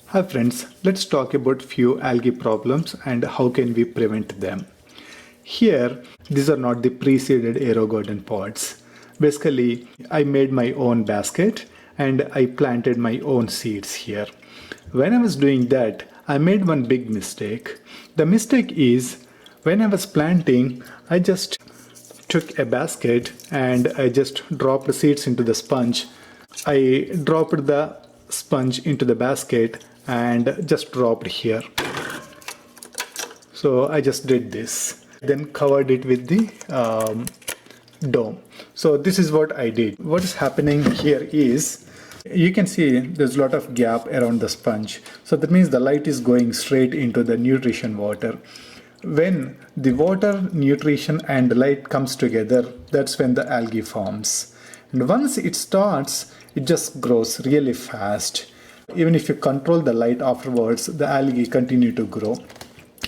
Hi friends, let's talk about few algae problems and how can we prevent them. Here, these are not the pre-seeded Aerogarden pots. Basically, I made my own basket and I planted my own seeds here. When I was doing that, I made one big mistake. The mistake is, when I was planting, I just took a basket and I just dropped the seeds into the sponge. I dropped the sponge into the basket and just dropped here. So I just did this, then covered it with the dome. So this is what I did. What is happening here is, you can see there's a lot of gap around the sponge. So that means the light is going straight into the nutrition water. When the water, nutrition and the light comes together, that's when the algae forms. And once it starts, it just grows really fast. Even if you control the light afterwards, the algae continue to grow.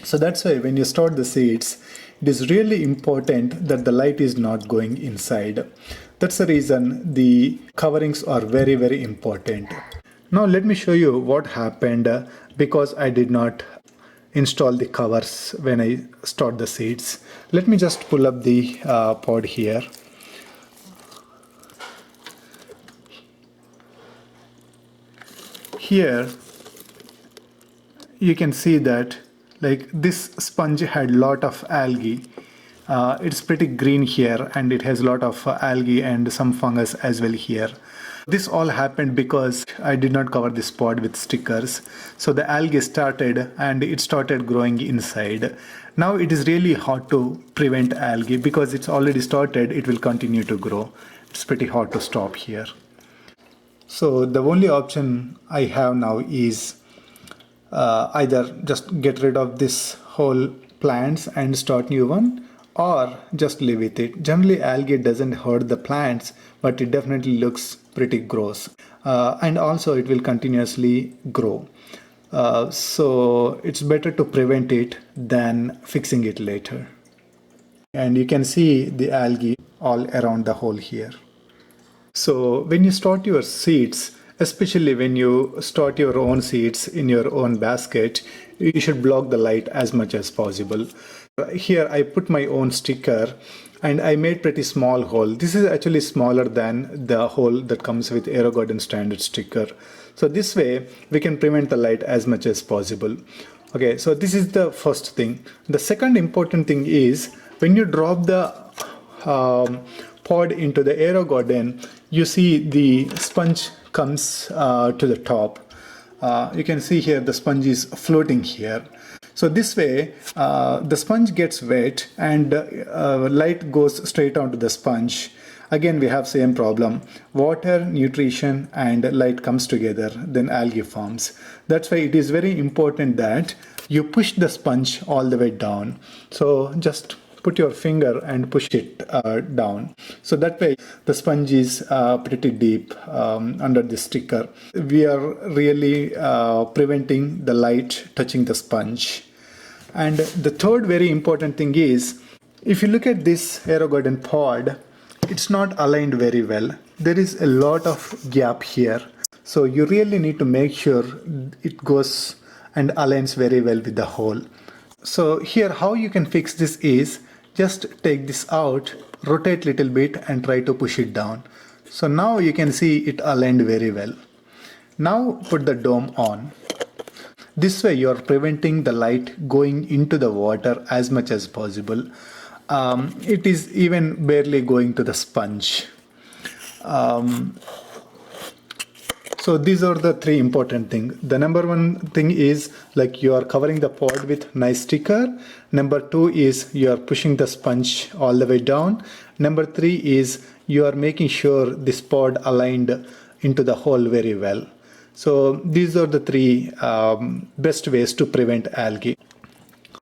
So that's why when you start the seeds, it is really important that the light is not going inside. That's the reason the coverings are very, very important. Now let me show you what happened because I did not install the covers when I start the seeds. Let me just pull up the pod here. Here you can see that like this sponge had lot of algae. It's pretty green here and it has a lot of algae and some fungus as well here. This all happened because I did not cover this pod with stickers. So the algae started and it started growing inside. Now it is really hard to prevent algae because it's already started, it will continue to grow. It's pretty hard to stop here. So the only option I have now is either just get rid of this whole plants and start new one, or just live with it. Generally algae doesn't hurt the plants, but it definitely looks pretty gross, and also it will continuously grow. So it's better to prevent it than fixing it later. And you can see the algae all around the hole here. So when you start your seeds, especially when you start your own seeds in your own basket, you should block the light as much as possible. Here I put my own sticker and I made pretty small hole. This is actually smaller than the hole that comes with Aerogarden standard sticker. So this way we can prevent the light as much as possible. Okay, so this is the first thing. The second important thing is when you drop the pod into the Aerogarden, you see the sponge comes to the top. You can see here the sponge is floating here. So this way the sponge gets wet and light goes straight onto the sponge. Again we have same problem. Water, nutrition and light comes together, then algae forms. That's why it is very important that you push the sponge all the way down. So just put your finger and push it down. So that way the sponge is pretty deep under the sticker. We are really preventing the light touching the sponge. And the third very important thing is, if you look at this Aerogarden pod, it's not aligned very well. There is a lot of gap here. So you really need to make sure it goes and aligns very well with the hole. So here how you can fix this is, just take this out, rotate little bit and try to push it down. So now you can see it aligned very well. Now put the dome on. This way you are preventing the light going into the water as much as possible. It is even barely going to the sponge. So these are the three important things. The number one thing is like you are covering the pod with nice sticker. Number two is you are pushing the sponge all the way down. Number three is you are making sure this pod aligned into the hole very well. So these are the three best ways to prevent algae.